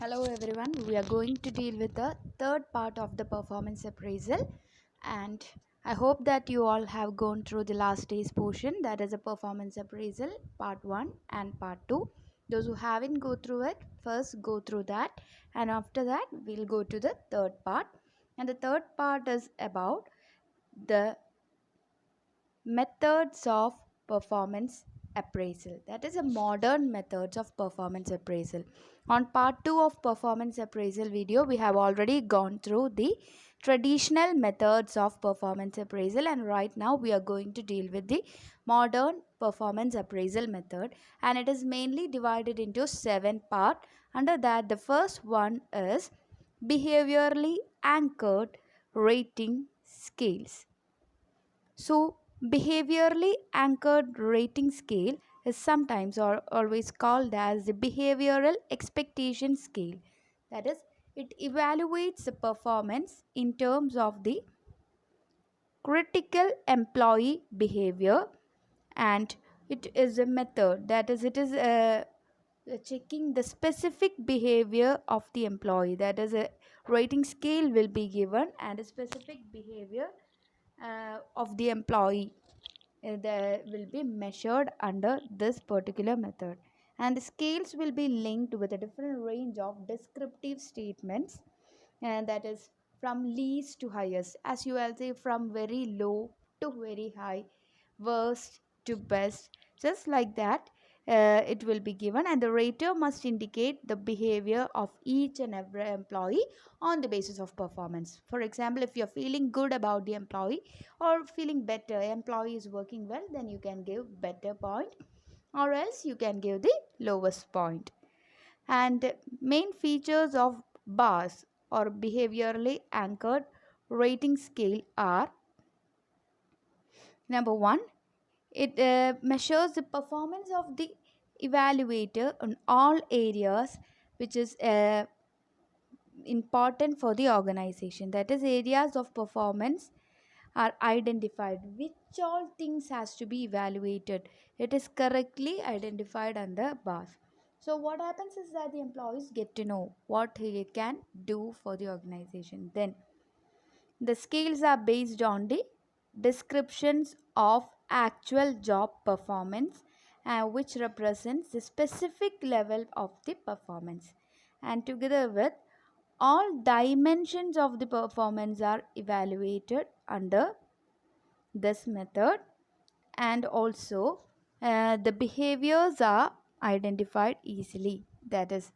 Hello everyone, we are going to deal with the third part of the performance appraisal, and I hope that you all have gone through the last day's portion, that is a performance appraisal part 1 and part 2. Those who haven't go through it, first go through that, and after that we'll go to the third part. And the third part is about the methods of performance appraisal, that is a modern methods of performance appraisal. On part 2 of performance appraisal video, we have already gone through the traditional methods of performance appraisal, and right now we are going to deal with the modern performance appraisal method, and it is mainly divided into 7 parts. Under that, the first one is behaviorally anchored rating scales. So, behaviorally anchored rating scale is sometimes or always called as the behavioral expectation scale. That is, it evaluates the performance in terms of the critical employee behavior, and it is a method, that is, it is checking the specific behavior of the employee. That is, a rating scale will be given and a specific behavior of the employee that will be measured under this particular method, and the scales will be linked with a different range of descriptive statements, and that is from least to highest, as you will say, from very low to very high, worst to best, just like that. It will be given, and the rater must indicate the behavior of each and every employee on the basis of performance. For example, if you're feeling good about the employee or feeling better, employee is working well, then you can give better point, or else you can give the lowest point. And main features of bars or behaviorally anchored rating scale are: number 1, it measures the performance of the evaluator on all areas which is important for the organization. That is, areas of performance are identified, which all things has to be evaluated. It is correctly identified under bars. So what happens is that the employees get to know what he can do for the organization. Then the scales are based on the descriptions of actual job performance, which represents the specific level of the performance, and together with all dimensions of the performance are evaluated under this method, and also the behaviors are identified easily. That is,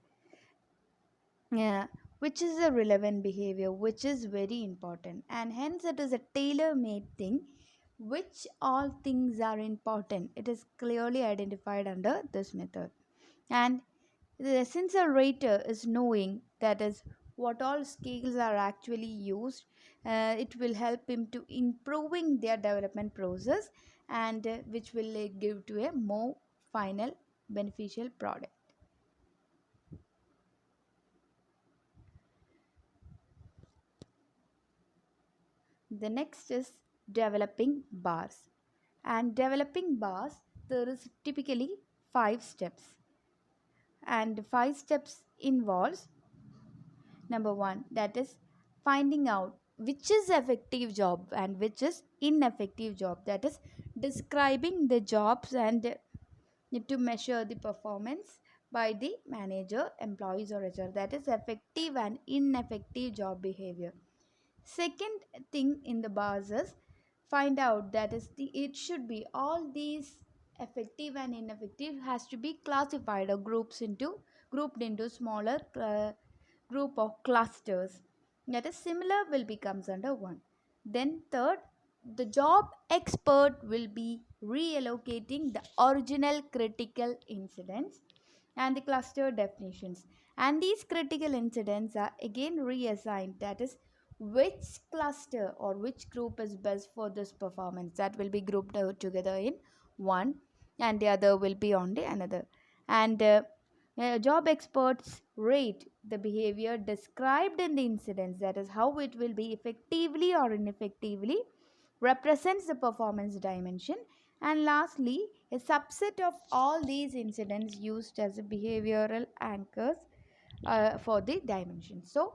which is a relevant behavior, which is very important, and hence it is a tailor-made thing. Which all things are important, it is clearly identified under this method. And since a rater is knowing, that is, what all scales are actually used, it will help him to improving their development process, and which will give to a more final beneficial product. The next is developing bars. And developing bars, there is typically 5 steps, and 5 steps involves: number 1, that is finding out which is effective job and which is ineffective job. That is describing the jobs and to measure the performance by the manager, employees or HR. That is effective and ineffective job behavior. Second thing in the bars is find out, that is, it should be all these effective and ineffective has to be classified or grouped into smaller group of clusters, that is similar will becomes under one. Then third, the job expert will be reallocating the original critical incidents and the cluster definitions, and these critical incidents are again reassigned, that is, which cluster or which group is best for this performance, that will be grouped out together in one, and the other will be on the another. And job experts rate the behavior described in the incidents, that is how it will be effectively or ineffectively represents the performance dimension. And lastly, a subset of all these incidents used as behavioral anchors for the dimension. So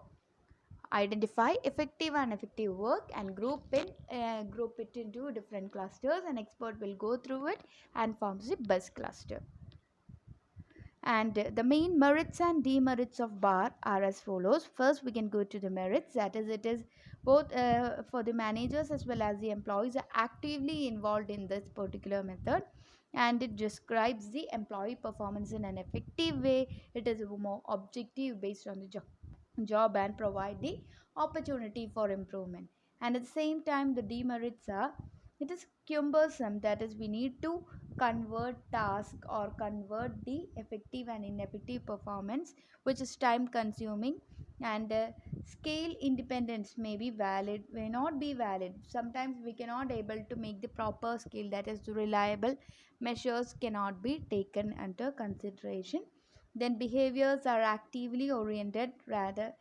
identify effective and effective work and group it into different clusters. An expert will go through it and forms the best cluster. And the main merits and demerits of bar are as follows. First, we can go to the merits. That is, it is both for the managers as well as the employees are actively involved in this particular method, and it describes the employee performance in an effective way. It is more objective based on the job and provide the opportunity for improvement. And at the same time, the demerits are, it is cumbersome. That is, we need to convert task or convert the effective and ineffective performance, which is time consuming. And scale independence may be valid, may not be valid. Sometimes we cannot able to make the proper scale, that is reliable measures cannot be taken under consideration. Then behaviors are activity oriented, rather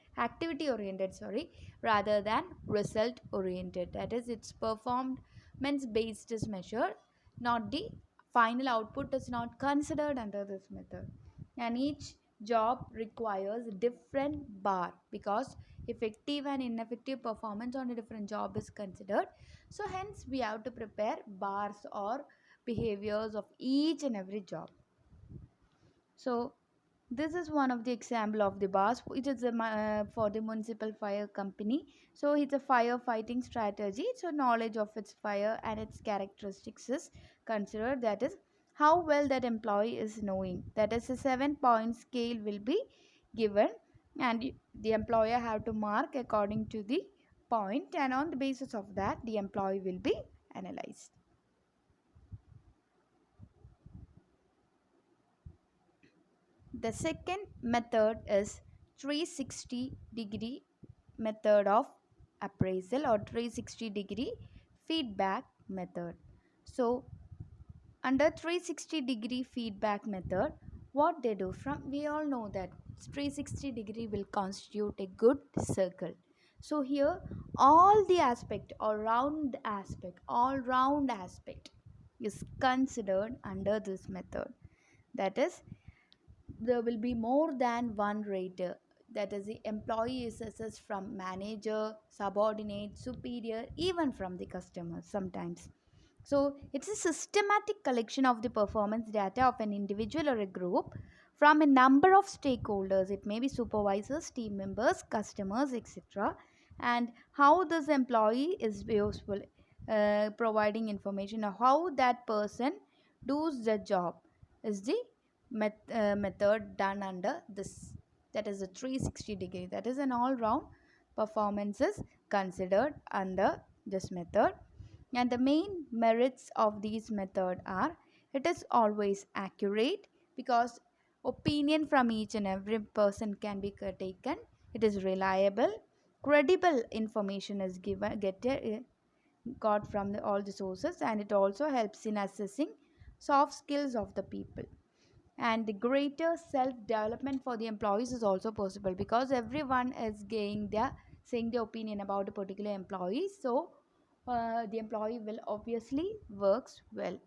than result oriented. That is, it's performance based is measured, not the final output is not considered under this method. And each job requires different bar, because effective and ineffective performance on a different job is considered. So hence we have to prepare bars or behaviors of each and every job. So this is one of the example of the bars. It is for the municipal fire company. So it's a firefighting strategy. So knowledge of its fire and its characteristics is considered. That is how well that employee is knowing. That is a 7-point scale will be given, and the employer have to mark according to the point, and on the basis of that the employee will be analyzed. The second method is 360-degree method of appraisal, or 360-degree feedback method. So under 360-degree feedback method, what they do, from we all know that 360-degree will constitute a good circle. So here all round aspect is considered under this method. That is, there will be more than one rater. That is, the employee is assessed from manager, subordinate, superior, even from the customer sometimes. So it's a systematic collection of the performance data of an individual or a group from a number of stakeholders. It may be supervisors, team members, customers, etc. And how this employee is useful, providing information of how that person does the job is the method done under this. That is a 360-degree. That is an all-round performance is considered under this method. And the main merits of these method are, it is always accurate, because opinion from each and every person can be taken. It is reliable, credible information is got from all the sources, and it also helps in assessing soft skills of the people. And the greater self development for the employees is also possible, because everyone is saying their opinion about a particular employee. So the employee will obviously works well.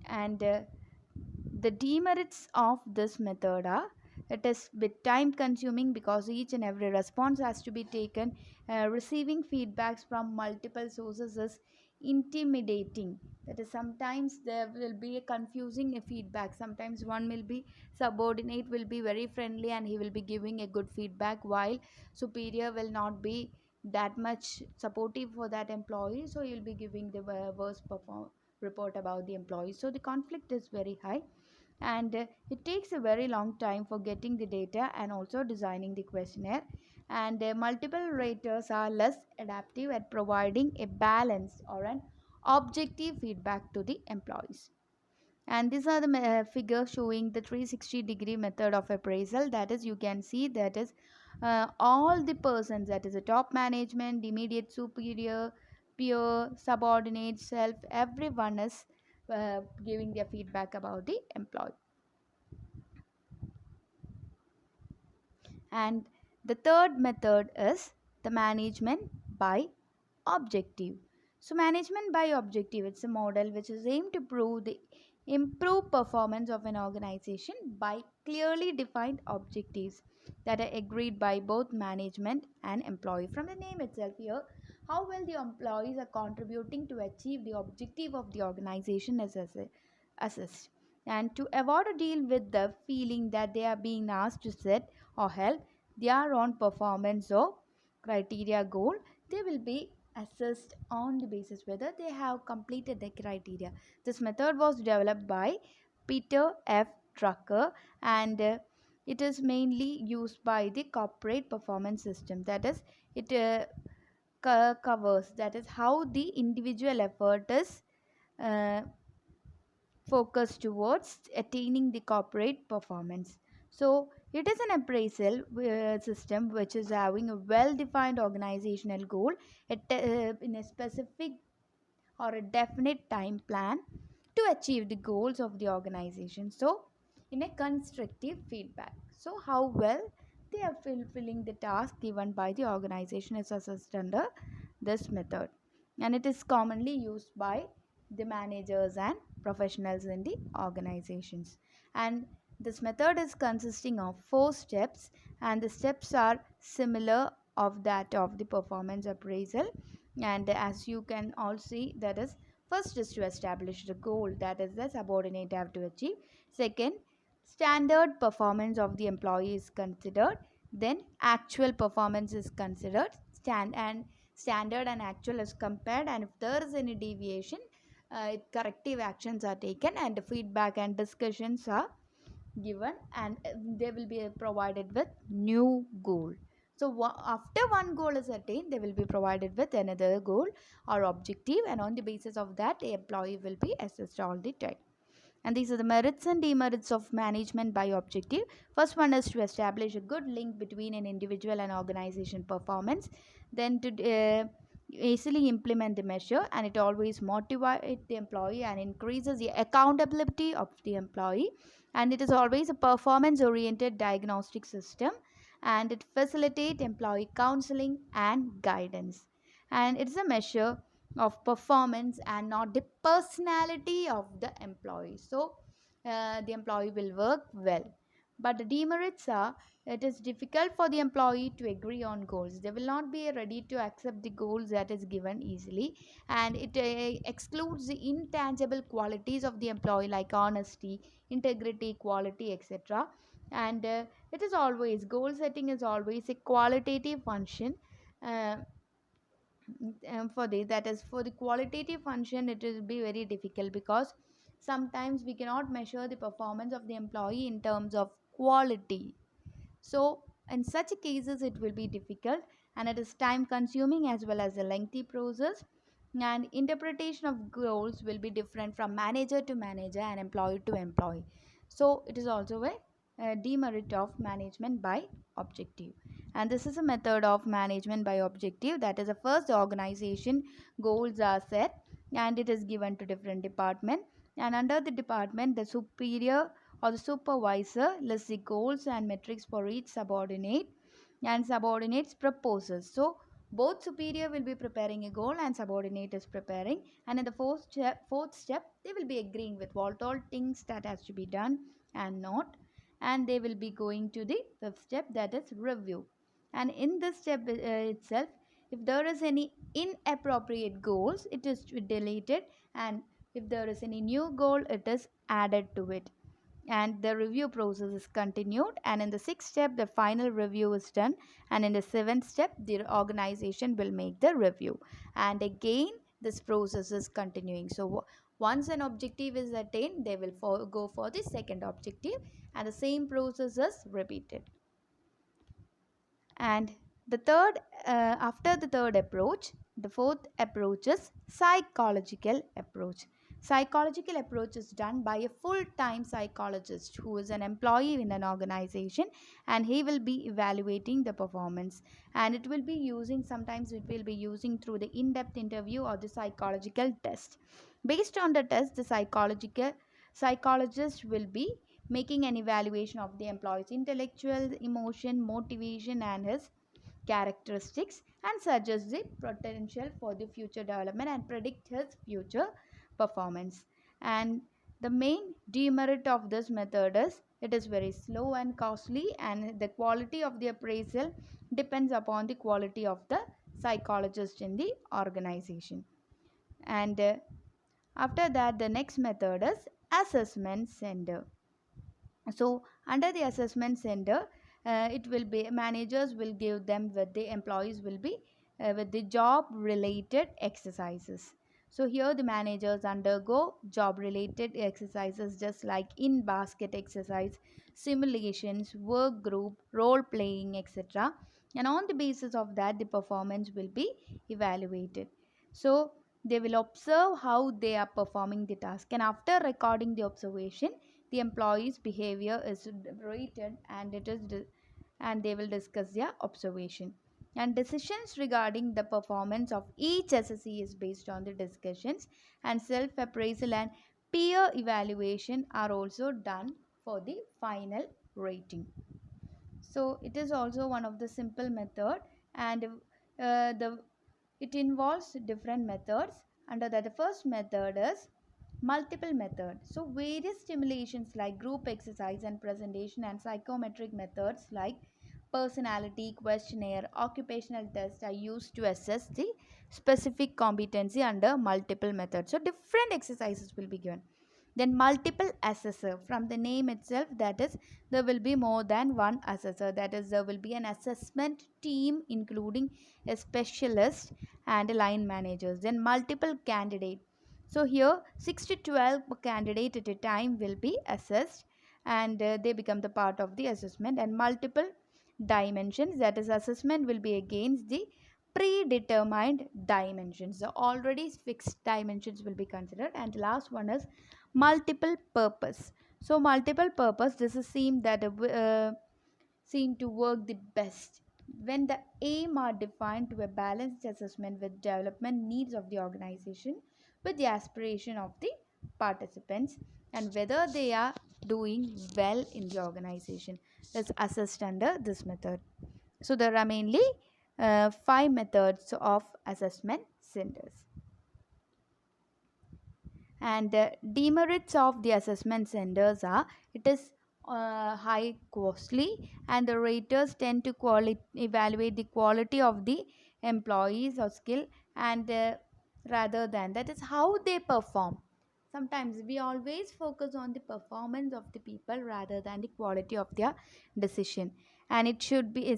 And the demerits of this method are, it is bit time consuming, because each and every response has to be taken. Receiving feedbacks from multiple sources is intimidating. That is, sometimes there will be a confusing feedback. Sometimes one will be subordinate will be very friendly and he will be giving a good feedback, while superior will not be that much supportive for that employee, so you'll be giving the worst report about the employee. So the conflict is very high, and it takes a very long time for getting the data and also designing the questionnaire. And multiple raters are less adaptive at providing a balanced or an objective feedback to the employees. And these are the figures showing the 360-degree method of appraisal. That is, you can see that is all the persons, that is the top management, the immediate superior, peer, subordinate, self, everyone is giving their feedback about the employee. And the third method is the management by objective. So management by objective, it's a model which is aimed to prove the improve performance of an organization by clearly defined objectives that are agreed by both management and employee. From the name itself here, how well the employees are contributing to achieve the objective of the organization is assessed. And to avoid a deal with the feeling that they are being asked to set or help their own performance or criteria goal, they will be assessed on the basis whether they have completed the criteria. This method was developed by Peter F. Drucker, and it is mainly used by the corporate performance system. That is, it covers that is how the individual effort is uh, focused towards attaining the corporate performance. So it is an appraisal system which is having a well defined organizational goal in a specific or a definite time plan to achieve the goals of the organization. So in a constructive feedback, so how well they are fulfilling the task given by the organization is assessed under this method, and it is commonly used by the managers and professionals in the organizations. And this method is consisting of 4 steps, and the steps are similar of that of the performance appraisal. And as you can all see, that is, first is to establish the goal that is the subordinate have to achieve. Second, standard performance of the employee is considered. Then actual performance is considered. Standard and actual is compared, and if there is any deviation, corrective actions are taken, and feedback and discussions are given, and they will be provided with new goal. So after one goal is attained, they will be provided with another goal or objective, and on the basis of that, the employee will be assessed all the time. And these are the merits and demerits of management by objective. First one is to establish a good link between an individual and organization performance. Then to easily implement the measure, and it always motivates the employee and increases the accountability of the employee. And it is always a performance oriented diagnostic system, and it facilitates employee counseling and guidance. And it's a measure of performance and not the personality of the employee. So the employee will work well. But the demerits are, it is difficult for the employee to agree on goals. They will not be ready to accept the goals that is given easily, and it excludes the intangible qualities of the employee like honesty, integrity, quality, etc. And it is always, goal setting is always a qualitative function. Uh, for the, that is, for the qualitative function, it will be very difficult because sometimes we cannot measure the performance of the employee in terms of quality. So in such cases it will be difficult, and it is time consuming as well as a lengthy process, and interpretation of goals will be different from manager to manager and employee to employee. So it is also a demerit of management by objective. And this is a method of management by objective, that is, the first organization goals are set and it is given to different department, and under the department the superior or the supervisor lists the goals and metrics for each subordinate, and subordinates proposes. So both superior will be preparing a goal and subordinate is preparing, and in the fourth step they will be agreeing with what all things that has to be done and not, and they will be going to the fifth step, that is review. And in this step itself, if there is any inappropriate goals, it is deleted, and if there is any new goal, it is added to it, and the review process is continued. And in the sixth step the final review is done, and in the seventh step the organization will make the review, and again this process is continuing. So once an objective is attained, they will go for the second objective, and the same process is repeated. And the third, after the third approach, the fourth approach is psychological approach. Psychological approach is done by a full-time psychologist who is an employee in an organization, and he will be evaluating the performance, and it will be using, sometimes it will be using through the in-depth interview or the psychological test. Based on the test, the psychologist will be making an evaluation of the employee's intellectual, emotion, motivation, and his characteristics, and suggest the potential for the future development and predict his future performance. And The main demerit of this method is it is very slow and costly, and the quality of the appraisal depends upon the quality of the psychologist in the organization. And after that, the next method is assessment center. So under the assessment center, it will be managers will give them with the employees will be with the job related exercises. So here the managers undergo job related exercises just like in basket exercise, simulations, work group, role playing, etc. And on the basis of that, the performance will be evaluated. So they will observe how they are performing the task, and after recording the observation, the employee's behavior is rated, and and they will discuss their observation, and decisions regarding the performance of each SSE is based on the discussions, and self appraisal and peer evaluation are also done for the final rating. So it is also one of the simple method, and the it involves different methods. Under that, the first method is multiple method. So various stimulations like group exercise and presentation, and psychometric methods like personality questionnaire, occupational test are used to assess the specific competency under multiple methods. So different exercises will be given. Then multiple assessor, from the name itself, that is there will be more than one assessor, that is there will be an assessment team including a specialist and line managers. Then multiple candidate, so here 6 to 12 candidate at a time will be assessed, and they become the part of the assessment. And multiple dimensions, that is assessment will be against the predetermined dimensions, the already fixed dimensions will be considered. And the last one is multiple purpose. So multiple purpose, this is seem to work the best when the aim are defined to a balanced assessment with development needs of the organization with the aspiration of the participants, and whether they are doing well in the organization is assessed under this method. So there are mainly five methods of assessment centers. And the demerits of the assessment centers are it is high costly, and the raters tend to evaluate the quality of the employees or skill, and rather than that is how they perform. Sometimes we always focus on the performance of the people rather than the quality of their decision, and it should be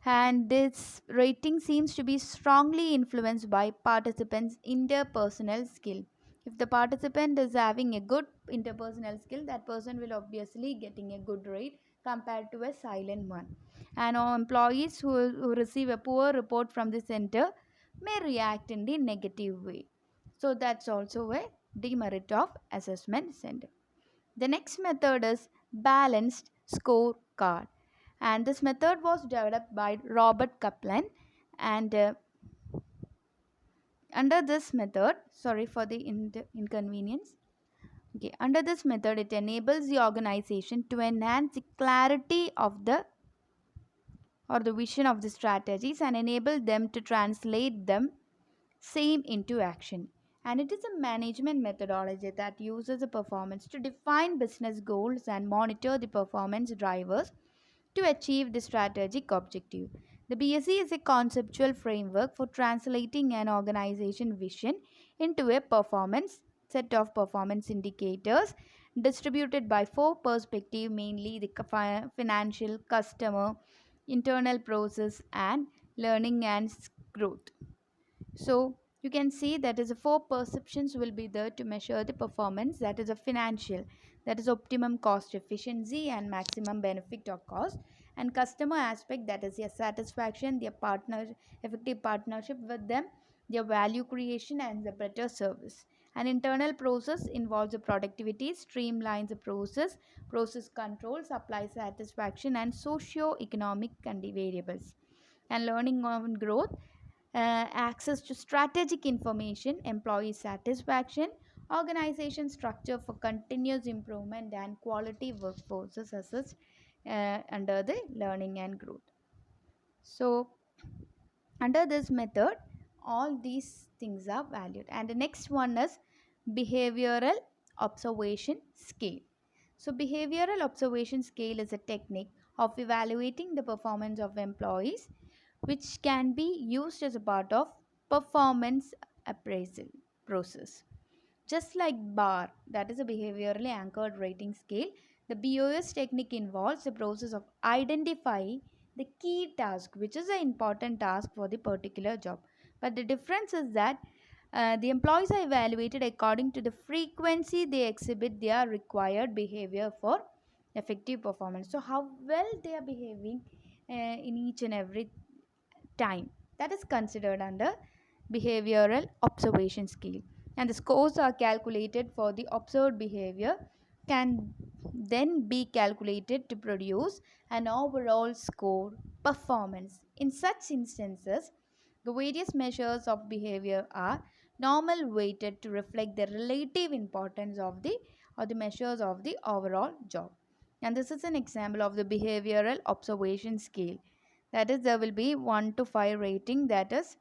and this rating seems to be strongly influenced by participants' interpersonal skill. If the participant is having a good interpersonal skill, that person will obviously getting a good rate compared to a silent one. And employees who receive a poor report from the center may react in the negative way. So that's also a demerit of assessment center. The next method is balanced scorecard, and this method was developed by Robert Kaplan. And under this method, sorry for the inconvenience. Okay, under this method, it enables the organization to enhance the clarity of the vision of the strategies, and enable them to translate them same into action. And it is a management methodology that uses the performance to define business goals and monitor the performance drivers to achieve the strategic objective. The BSE is a conceptual framework for translating an organization vision into a performance set of performance indicators distributed by four perspectives, mainly the financial, customer, internal process, and learning and growth. So you can see that is a four perceptions will be there to measure the performance, that is a financial, that is optimum cost efficiency and maximum benefit or cost, and customer aspect, that is their satisfaction, their partner effective partnership with them, their value creation and the better service. An internal process involves the productivity, streamlines the process control, supply satisfaction and socio-economic variables. And learning on growth, access to strategic information, employee satisfaction, organization structure for continuous improvement, and quality workforces assessed under the learning and growth. So, under this method, all these things are valued. And the next one is behavioral observation scale. So, behavioral observation scale is a technique of evaluating the performance of employees which can be used as a part of performance appraisal process. Just like BAR, that is a behaviorally anchored rating scale, the BOS technique involves the process of identifying the key task, which is an important task for the particular job. But the difference is that the employees are evaluated according to the frequency they exhibit their required behavior for effective performance. So, how well they are behaving in each and every time, that is considered under behavioral observation scale, and the scores are calculated for the observed behavior can then be calculated to produce an overall score performance. In such instances, the various measures of behavior are normal weighted to reflect the relative importance of the or the measures of the overall job. And this is an example of the behavioral observation scale. That is, there will be 1 to 5 rating, that is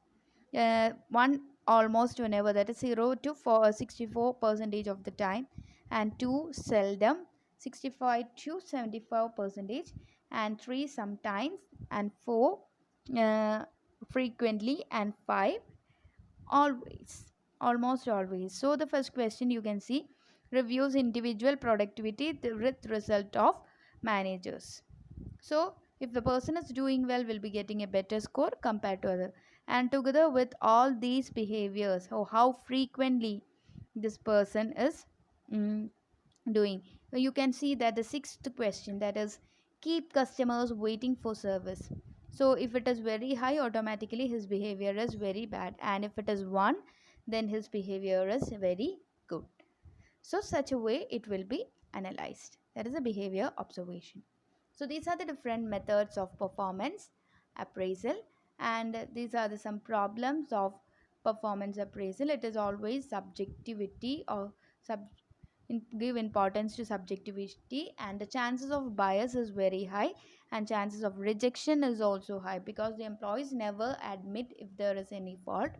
1 almost whenever, that is 0 to 64 percentage of the time, and 2 seldom 65 to 75 percentage, and 3 sometimes, and 4 uh, frequently, and 5 always, almost always. So the first question you can see, reviews individual productivity with result of managers. So if the person is doing well, will be getting a better score compared to other. And together with all these behaviors, or how frequently this person is mm, doing, you can see that the sixth question, that is, keep customers waiting for service. So if it is very high, automatically his behavior is very bad, and if it is 1, then his behavior is very good. So such a way it will be analyzed. That is a behavior observation. So these are the different methods of performance appraisal, and these are some problems of performance appraisal. It is always subjectivity, or give importance to subjectivity, and the chances of bias is very high, and chances of rejection is also high, because the employees never admit if there is any fault,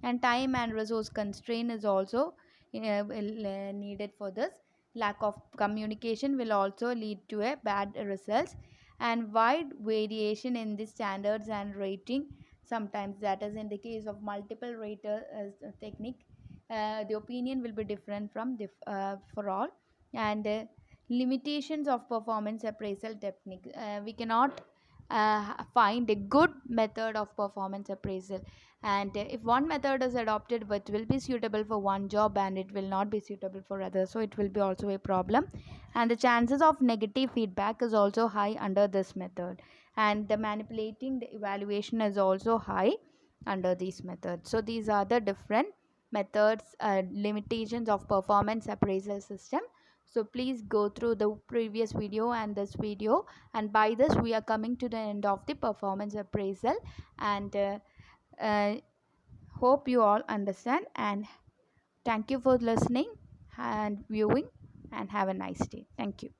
and time and resource constraint is also needed for this. Lack of communication will also lead to a bad results, and wide variation in the standards and rating sometimes, that is in the case of multiple rater technique, the opinion will be different from for all. And limitations of performance appraisal technique, we cannot find a good method of performance appraisal, and if one method is adopted but will be suitable for one job and it will not be suitable for others, so it will be also a problem. And the chances of negative feedback is also high under this method, and the manipulating the evaluation is also high under these methods. So these are the different methods, limitations of performance appraisal system. So please go through the previous video and this video, and by this we are coming to the end of the performance appraisal, and uh, hope you all understand, and thank you for listening and viewing, and have a nice day. Thank you.